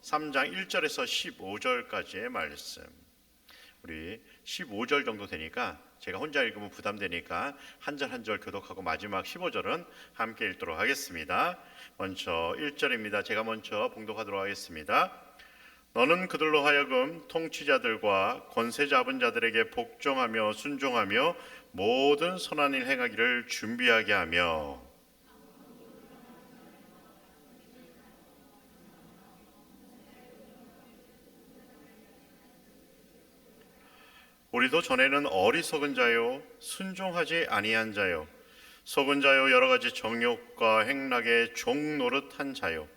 3장 1절에서 15절까지의 말씀. 우리 15절 정도 되니까 제가 혼자 읽으면 부담되니까 한 절 한 절 교독하고 마지막 15절은 함께 읽도록 하겠습니다. 먼저 1절입니다. 제가 먼저 봉독하도록 하겠습니다. 너는 그들로 하여금 통치자들과 권세 잡은 자들에게 복종하며 순종하며 모든 선한 일 행하기를 준비하게 하며. 우리도 전에는 어리석은 자요 순종하지 아니한 자요 속은 자요 여러 가지 정욕과 행락에 종노릇한 자요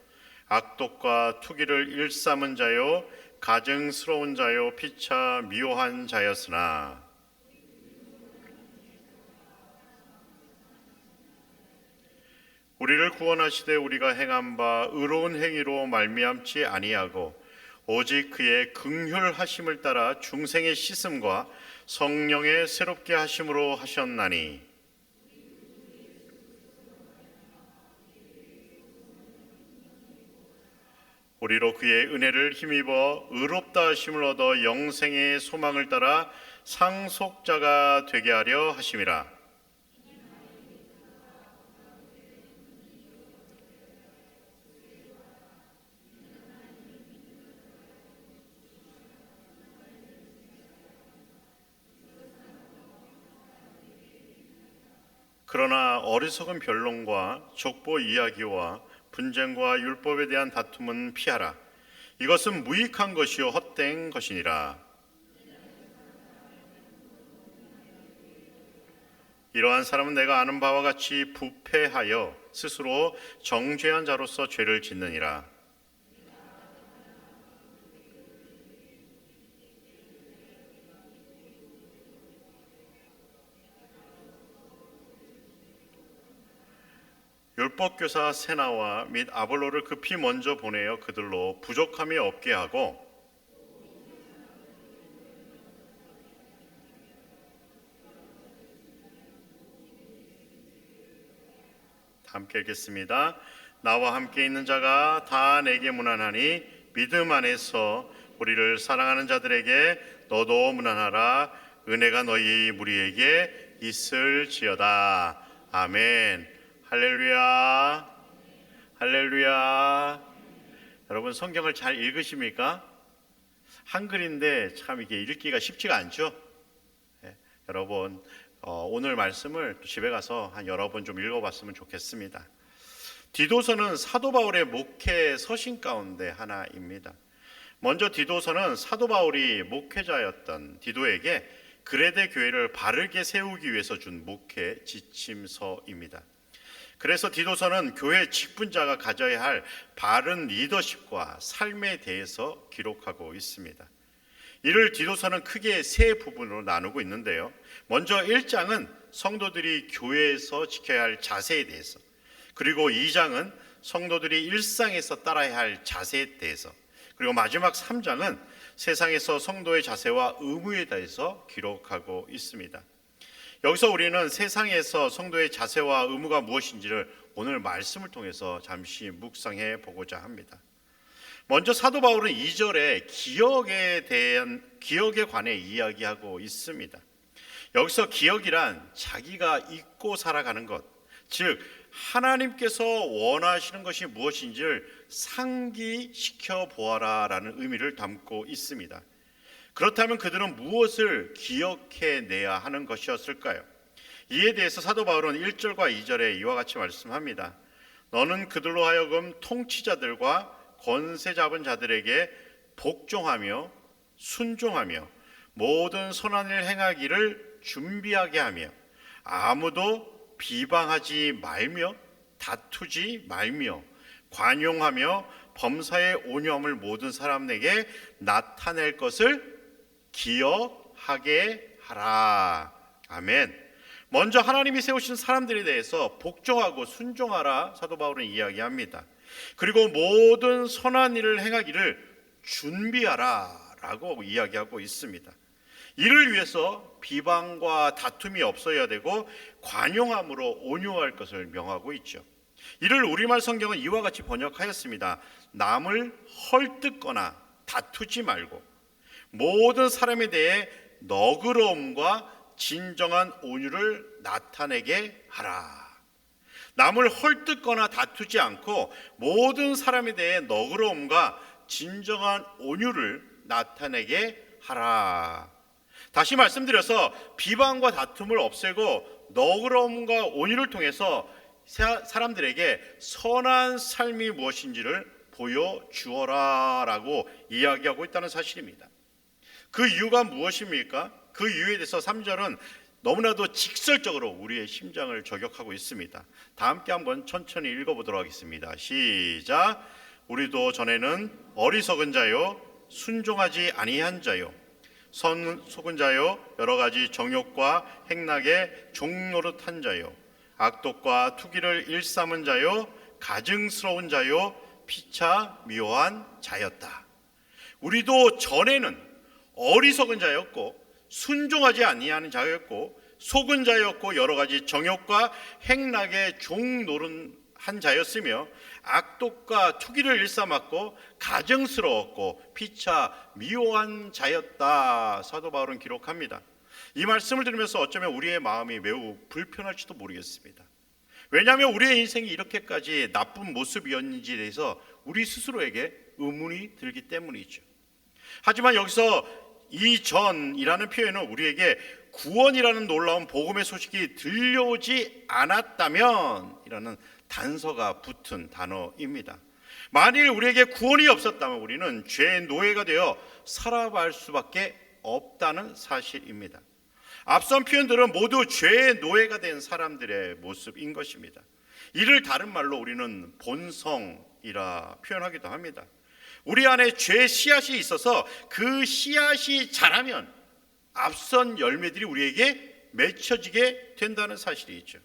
악독과 투기를 일삼은 자요 가증스러운 자요 피차 미워한 자였으나 우리를 구원하시되 우리가 행한 바 의로운 행위로 말미암지 아니하고 오직 그의 긍휼하심을 따라 중생의 씻음과 성령의 새롭게 하심으로 하셨나니. 우리로 그의 은혜를 힘입어 의롭다 하심을 얻어 영생의 소망을 따라 상속자가 되게 하려 하심이라. 그러나 어리석은 변론과 족보 이야기와 분쟁과 율법에 대한 다툼은 피하라. 이것은 무익한 것이요 헛된 것이니라. 이러한 사람은 내가 아는 바와 같이 부패하여 스스로 정죄한 자로서 죄를 짓느니라. 율법교사 세나와 및 아볼로를 급히 먼저 보내어 그들로 부족함이 없게 하고 함께 읽겠습니다. 나와 함께 있는 자가 다 내게 무난하니 믿음 안에서 우리를 사랑하는 자들에게 너도 무난하라. 은혜가 너희 무리에게 있을지어다. 아멘. 할렐루야, 할렐루야. 여러분 성경을 잘 읽으십니까? 한글인데 참 이게 읽기가 쉽지가 않죠. 여러분 오늘 말씀을 집에 가서 한 여러 번 좀 읽어봤으면 좋겠습니다. 디도서는 사도 바울의 목회 서신 가운데 하나입니다. 먼저 디도서는 사도 바울이 목회자였던 디도에게 그레데 교회를 바르게 세우기 위해서 준 목회 지침서입니다. 그래서 디도서는 교회 직분자가 가져야 할 바른 리더십과 삶에 대해서 기록하고 있습니다. 이를 디도서는 크게 세 부분으로 나누고 있는데요. 먼저 1장은 성도들이 교회에서 지켜야 할 자세에 대해서, 그리고 2장은 성도들이 일상에서 따라야 할 자세에 대해서, 그리고 마지막 3장은 세상에서 성도의 자세와 의무에 대해서 기록하고 있습니다. 여기서 우리는 세상에서 성도의 자세와 의무가 무엇인지를 오늘 말씀을 통해서 잠시 묵상해 보고자 합니다. 먼저 사도 바울은 2절에 기억에 관해 이야기하고 있습니다. 여기서 기억이란 자기가 잊고 살아가는 것, 즉 하나님께서 원하시는 것이 무엇인지를 상기시켜 보아라 라는 의미를 담고 있습니다. 그렇다면 그들은 무엇을 기억해내야 하는 것이었을까요? 이에 대해서 사도 바울은 1절과 2절에 이와 같이 말씀합니다. 너는 그들로 하여금 통치자들과 권세 잡은 자들에게 복종하며 순종하며 모든 선한 일 행하기를 준비하게 하며 아무도 비방하지 말며 다투지 말며 관용하며 범사의 온유함을 모든 사람에게 나타낼 것을 기억하게 하라. 아멘. 먼저 하나님이 세우신 사람들에 대해서 복종하고 순종하라 사도 바울은 이야기합니다. 그리고 모든 선한 일을 행하기를 준비하라 라고 이야기하고 있습니다. 이를 위해서 비방과 다툼이 없어야 되고 관용함으로 온유할 것을 명하고 있죠. 이를 우리말 성경은 이와 같이 번역하였습니다. 남을 헐뜯거나 다투지 말고 모든 사람에 대해 너그러움과 진정한 온유를 나타내게 하라. 남을 헐뜯거나 다투지 않고 모든 사람에 대해 너그러움과 진정한 온유를 나타내게 하라. 다시 말씀드려서 비방과 다툼을 없애고 너그러움과 온유를 통해서 사람들에게 선한 삶이 무엇인지를 보여주어라 라고 이야기하고 있다는 사실입니다. 그 이유가 무엇입니까? 그 이유에 대해서 3절은 너무나도 직설적으로 우리의 심장을 저격하고 있습니다. 다 함께 한번 천천히 읽어보도록 하겠습니다. 시작. 우리도 전에는 어리석은 자요 순종하지 아니한 자요 속은 자요 여러 가지 정욕과 행락에 종노릇한 자요 악독과 투기를 일삼은 자요 가증스러운 자요 피차 미워한 자였다. 우리도 전에는 어리석은 자였고 순종하지 아니하는 자였고 속은 자였고 여러 가지 정욕과 행락에 종노릇한 자였으며 악독과 투기를 일삼았고 가증스러웠고 피차 미워한 자였다. 사도 바울은 기록합니다. 이 말씀을 들으면서 어쩌면 우리의 마음이 매우 불편할지도 모르겠습니다. 왜냐하면 우리의 인생이 이렇게까지 나쁜 모습이었는지에 대해서 우리 스스로에게 의문이 들기 때문이죠. 하지만 여기서 이전이라는 표현은 우리에게 구원이라는 놀라운 복음의 소식이 들려오지 않았다면 이라는 단서가 붙은 단어입니다. 만일 우리에게 구원이 없었다면 우리는 죄의 노예가 되어 살아갈 수밖에 없다는 사실입니다. 앞선 표현들은 모두 죄의 노예가 된 사람들의 모습인 것입니다. 이를 다른 말로 우리는 본성이라 표현하기도 합니다. 우리 안에 죄의 씨앗이 있어서 그 씨앗이 자라면 앞선 열매들이 우리에게 맺혀지게 된다는 사실이 있죠.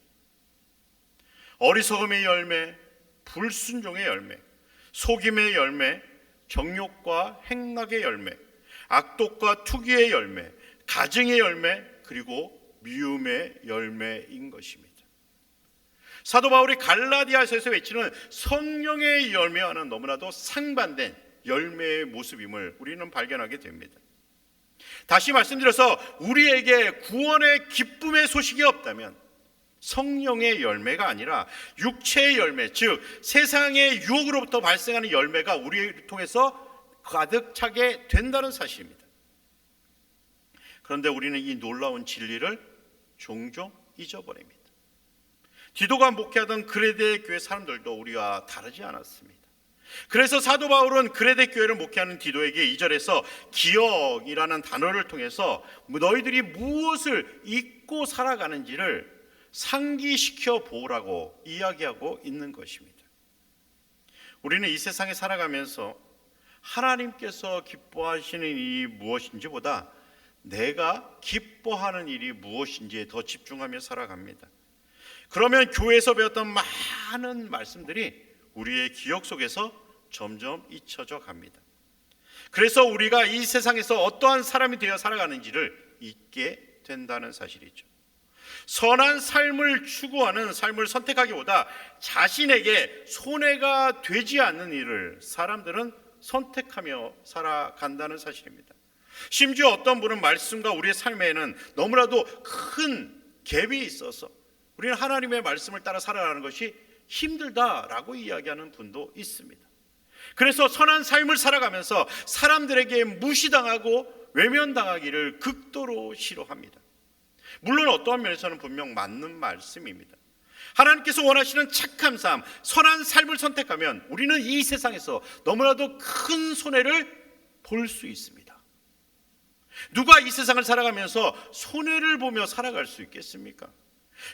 어리석음의 열매, 불순종의 열매, 속임의 열매, 정욕과 행락의 열매, 악독과 투기의 열매, 가증의 열매, 그리고 미움의 열매인 것입니다. 사도 바울이 갈라디아서에서 외치는 성령의 열매와는 너무나도 상반된 열매의 모습임을 우리는 발견하게 됩니다. 다시 말씀드려서 우리에게 구원의 기쁨의 소식이 없다면 성령의 열매가 아니라 육체의 열매, 즉 세상의 유혹으로부터 발생하는 열매가 우리를 통해서 가득 차게 된다는 사실입니다. 그런데 우리는 이 놀라운 진리를 종종 잊어버립니다. 디도가 목회하던 그레데 교회 사람들도 우리와 다르지 않았습니다. 그래서 사도 바울은 그레데 교회를 목회하는 디도에게 2절에서 기억이라는 단어를 통해서 너희들이 무엇을 잊고 살아가는지를 상기시켜 보라고 이야기하고 있는 것입니다. 우리는 이 세상에 살아가면서 하나님께서 기뻐하시는 일이 무엇인지보다 내가 기뻐하는 일이 무엇인지에 더 집중하며 살아갑니다. 그러면 교회에서 배웠던 많은 말씀들이 우리의 기억 속에서 점점 잊혀져 갑니다. 그래서 우리가 이 세상에서 어떠한 사람이 되어 살아가는지를 잊게 된다는 사실이죠. 선한 삶을 추구하는 삶을 선택하기보다 자신에게 손해가 되지 않는 일을 사람들은 선택하며 살아간다는 사실입니다. 심지어 어떤 분은 말씀과 우리의 삶에는 너무나도 큰 갭이 있어서 우리는 하나님의 말씀을 따라 살아가는 것이 힘들다라고 이야기하는 분도 있습니다. 그래서 선한 삶을 살아가면서 사람들에게 무시당하고 외면당하기를 극도로 싫어합니다. 물론 어떠한 면에서는 분명 맞는 말씀입니다. 하나님께서 원하시는 착한 삶, 선한 삶을 선택하면 우리는 이 세상에서 너무나도 큰 손해를 볼 수 있습니다. 누가 이 세상을 살아가면서 손해를 보며 살아갈 수 있겠습니까?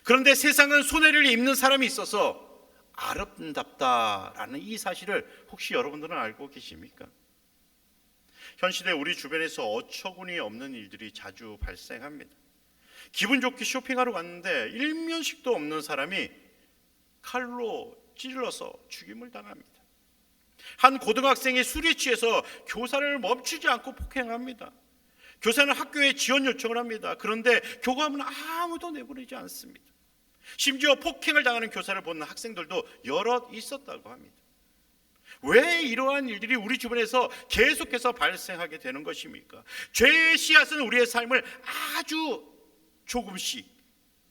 그런데 세상은 손해를 입는 사람이 있어서 아름답다라는 이 사실을 혹시 여러분들은 알고 계십니까? 현 시대 우리 주변에서 어처구니 없는 일들이 자주 발생합니다. 기분 좋게 쇼핑하러 갔는데 일면식도 없는 사람이 칼로 찔러서 죽임을 당합니다. 한 고등학생이 술에 취해서 교사를 멈추지 않고 폭행합니다. 교사는 학교에 지원 요청을 합니다. 그런데 교감은 아무도 내보내지 않습니다. 심지어 폭행을 당하는 교사를 보는 학생들도 여럿 있었다고 합니다. 왜 이러한 일들이 우리 주변에서 계속해서 발생하게 되는 것입니까? 죄의 씨앗은 우리의 삶을 아주 조금씩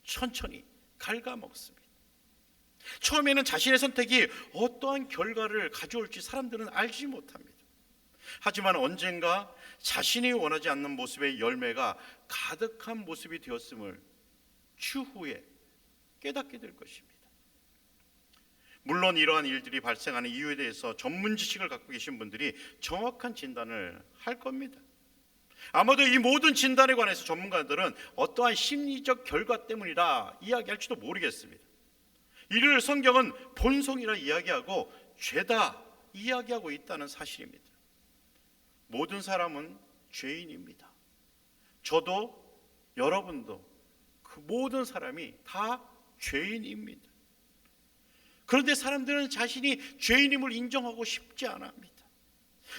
천천히 갉아먹습니다. 처음에는 자신의 선택이 어떠한 결과를 가져올지 사람들은 알지 못합니다. 하지만 언젠가 자신이 원하지 않는 모습의 열매가 가득한 모습이 되었음을 추후에 깨닫게 될 것입니다. 물론 이러한 일들이 발생하는 이유에 대해서 전문 지식을 갖고 계신 분들이 정확한 진단을 할 겁니다. 아마도 이 모든 진단에 관해서 전문가들은 어떠한 심리적 결과 때문이라 이야기할지도 모르겠습니다. 이를 성경은 본성이라 이야기하고 죄다 이야기하고 있다는 사실입니다. 모든 사람은 죄인입니다. 저도 여러분도 그 모든 사람이 다 죄인입니다. 그런데 사람들은 자신이 죄인임을 인정하고 싶지 않아 합니다.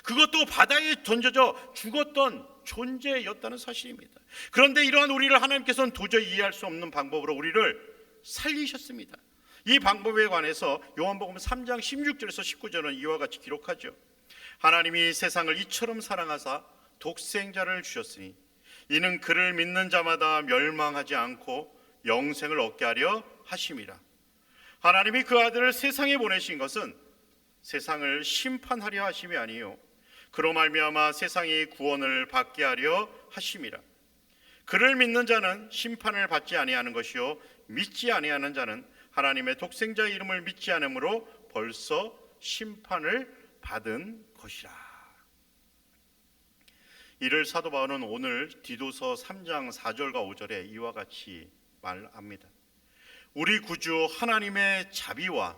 그것도 바다에 던져져 죽었던 존재였다는 사실입니다. 그런데 이러한 우리를 하나님께서는 도저히 이해할 수 없는 방법으로 우리를 살리셨습니다. 이 방법에 관해서 요한복음 3장 16절에서 19절은 이와 같이 기록하죠. 하나님이 세상을 이처럼 사랑하사 독생자를 주셨으니 이는 그를 믿는 자마다 멸망하지 않고 영생을 얻게 하려 하심이라. 하나님이 그 아들을 세상에 보내신 것은 세상을 심판하려 하심이 아니요 그로 말미암아 세상이 구원을 받게 하려 하심이라. 그를 믿는 자는 심판을 받지 아니하는 것이요 믿지 아니하는 자는 하나님의 독생자의 이름을 믿지 않으므로 벌써 심판을 받은 것이라. 이를 사도 바울은 오늘 디도서 3장 4절과 5절에 이와 같이 말합니다. 우리 구주 하나님의 자비와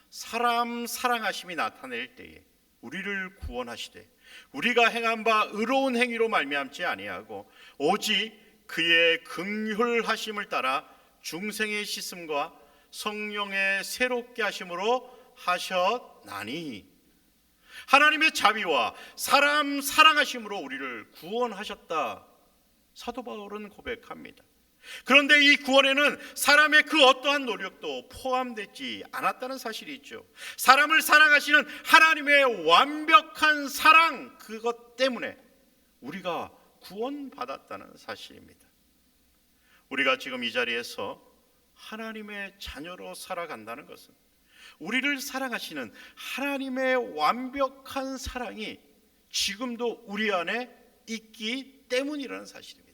사람 사랑하심이 나타낼 때에 우리를 구원하시되 우리가 행한 바 의로운 행위로 말미암지 아니하고 오직 그의 긍휼하심을 따라 중생의 씻음과 성령의 새롭게 하심으로 하셨나니. 하나님의 자비와 사람 사랑하심으로 우리를 구원하셨다. 사도 바울은 고백합니다. 그런데 이 구원에는 사람의 그 어떠한 노력도 포함되지 않았다는 사실이 있죠. 사람을 사랑하시는 하나님의 완벽한 사랑, 그것 때문에 우리가 구원받았다는 사실입니다. 우리가 지금 이 자리에서 하나님의 자녀로 살아간다는 것은 우리를 사랑하시는 하나님의 완벽한 사랑이 지금도 우리 안에 있기 때문이라는 사실입니다.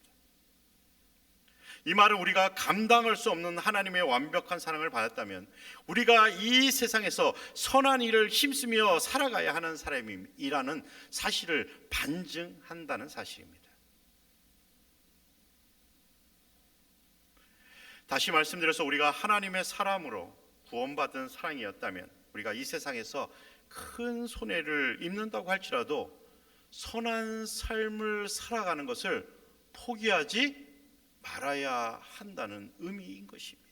이 말은 우리가 감당할 수 없는 하나님의 완벽한 사랑을 받았다면 우리가 이 세상에서 선한 일을 힘쓰며 살아가야 하는 사람이라는 사실을 반증한다는 사실입니다. 다시 말씀드려서 우리가 하나님의 사람으로 구원받은 사랑이었다면 우리가 이 세상에서 큰 손해를 입는다고 할지라도 선한 삶을 살아가는 것을 포기하지 말아야 한다는 의미인 것입니다.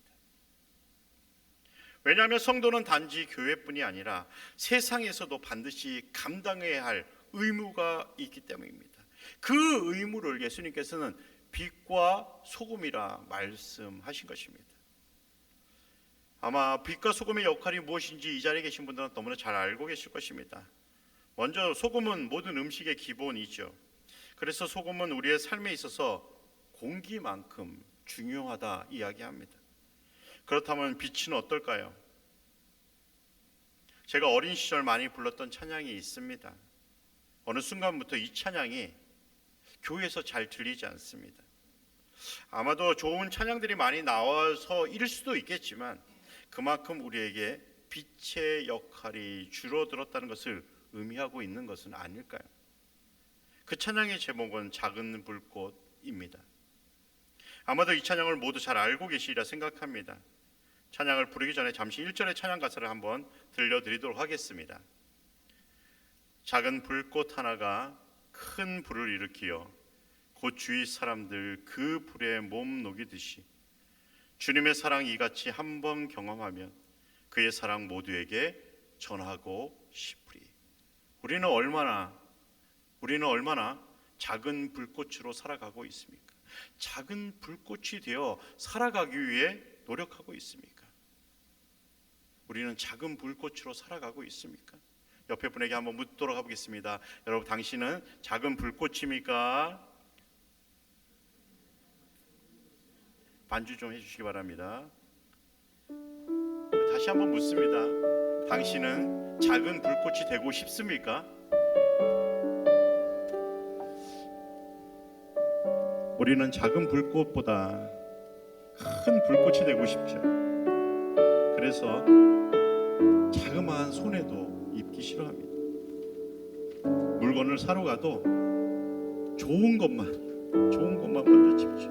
왜냐하면 성도는 단지 교회뿐이 아니라 세상에서도 반드시 감당해야 할 의무가 있기 때문입니다. 그 의무를 예수님께서는 빛과 소금이라 말씀하신 것입니다. 아마 빛과 소금의 역할이 무엇인지 이 자리에 계신 분들은 너무나 잘 알고 계실 것입니다. 먼저 소금은 모든 음식의 기본이죠. 그래서 소금은 우리의 삶에 있어서 공기만큼 중요하다 이야기합니다. 그렇다면 빛은 어떨까요? 제가 어린 시절 많이 불렀던 찬양이 있습니다. 어느 순간부터 이 찬양이 교회에서 잘 들리지 않습니다. 아마도 좋은 찬양들이 많이 나와서일 수도 있겠지만 그만큼 우리에게 빛의 역할이 줄어들었다는 것을 의미하고 있는 것은 아닐까요? 그 찬양의 제목은 작은 불꽃입니다. 아마도 이 찬양을 모두 잘 알고 계시리라 생각합니다. 찬양을 부르기 전에 잠시 1절의 찬양 가사를 한번 들려드리도록 하겠습니다. 작은 불꽃 하나가 큰 불을 일으키어 곧 주위 사람들 그 불에 몸 녹이듯이 주님의 사랑 이같이 한번 경험하면 그의 사랑 모두에게 전하고 싶으리. 우리는 얼마나 작은 불꽃으로 살아가고 있습니까? 작은 불꽃이 되어 살아가기 위해 노력하고 있습니까? 우리는 작은 불꽃으로 살아가고 있습니까? 옆에 분에게 한번 묻도록 하겠습니다. 여러분, 당신은 작은 불꽃입니까? 반주 좀 해주시기 바랍니다. 다시 한번 묻습니다. 당신은 작은 불꽃이 되고 싶습니까? 우리는 작은 불꽃보다 큰 불꽃이 되고 싶죠. 그래서 자그마한 손에도 입기 싫어합니다. 물건을 사러 가도 좋은 것만 먼저 집죠.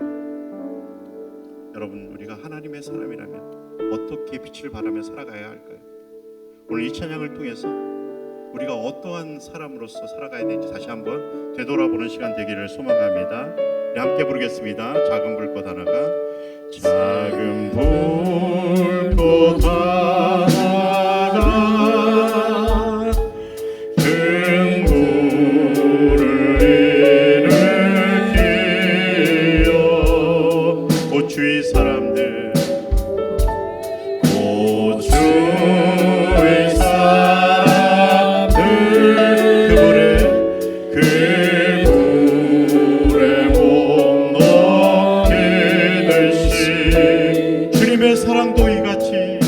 여러분, 우리가 하나님의 사람이라면 어떻게 빛을 발하며 살아가야 할까요? 오늘 이 찬양을 통해서 우리가 어떠한 사람으로서 살아가야 되는지 다시 한번 되돌아보는 시간 되기를 소망합니다. 네, 함께 부르겠습니다. 작은 불꽃 하나가, 작은 불꽃 하나가 큰 불을 일으키어 고추의 사람들, 고추의 사람들 그 불에 못 넣게 되시. 주님의 사랑도 이같이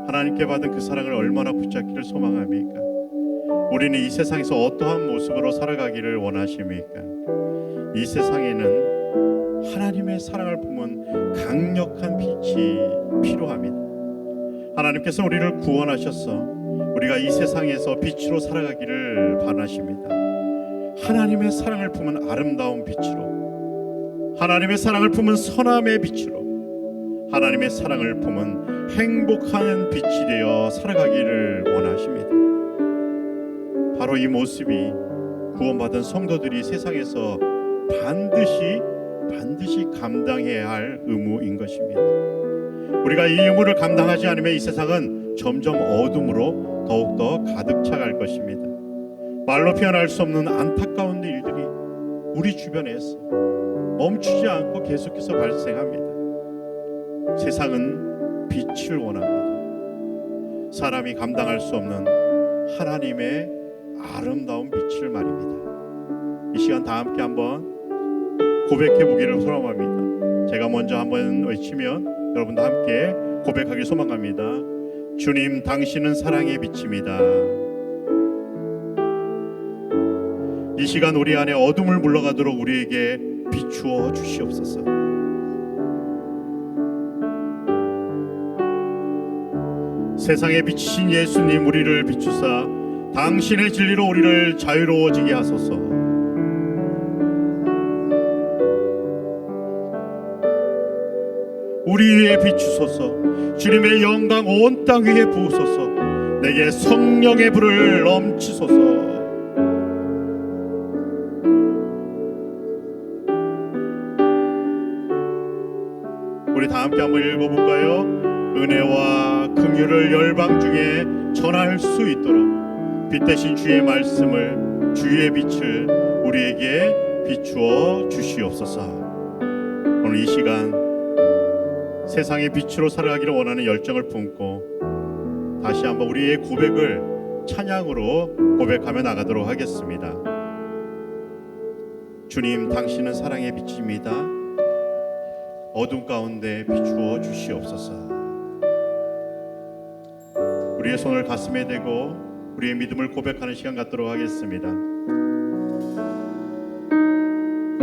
하나님께 받은 그 사랑을 얼마나 붙잡기를 소망합니까? 우리는 이 세상에서 어떠한 모습으로 살아가기를 원하십니까? 이 세상에는 하나님의 사랑을 품은 강력한 빛이 필요합니다. 하나님께서 우리를 구원하셔서 우리가 이 세상에서 빛으로 살아가기를 바라십니다. 하나님의 사랑을 품은 아름다운 빛으로, 하나님의 사랑을 품은 선함의 빛으로, 하나님의 사랑을 품은 행복한 빛이 되어 살아가기를 원하십니다. 바로 이 모습이 구원받은 성도들이 세상에서 반드시 감당해야 할 의무인 것입니다. 우리가 이 의무를 감당하지 않으면 이 세상은 점점 어둠으로 더욱더 가득 차갈 것입니다. 말로 표현할 수 없는 안타까운 일들이 우리 주변에서 멈추지 않고 계속해서 발생합니다. 세상은 빛을 원합니다. 사람이 감당할 수 없는 하나님의 아름다운 빛을 말입니다. 이 시간 다 함께 한번 고백해 보기를 소망합니다. 제가 먼저 한번 외치면 여러분도 함께 고백하길 소망합니다. 주님, 당신은 사랑의 빛입니다. 이 시간 우리 안에 어둠을 물러가도록 우리에게 비추어 주시옵소서. 세상에 비치신 예수님, 우리를 비추사 당신의 진리로 우리를 자유로워지게 하소서. 우리 위에 비추소서. 주님의 영광 온 땅 위에 부으소서. 내게 성령의 불을 넘치소서. 우리 다 함께 한번 읽어볼까요? 은혜와 긍휼을 열방 중에 전할 수 있도록 빛 대신 주의 말씀을, 주의 빛을 우리에게 비추어 주시옵소서. 오늘 이 시간 세상의 빛으로 살아가기를 원하는 열정을 품고 다시 한번 우리의 고백을 찬양으로 고백하며 나가도록 하겠습니다. 주님, 당신은 사랑의 빛입니다. 어둠 가운데 비추어 주시옵소서. 우리의 손을 가슴에 대고 우리의 믿음을 고백하는 시간 갖도록 하겠습니다.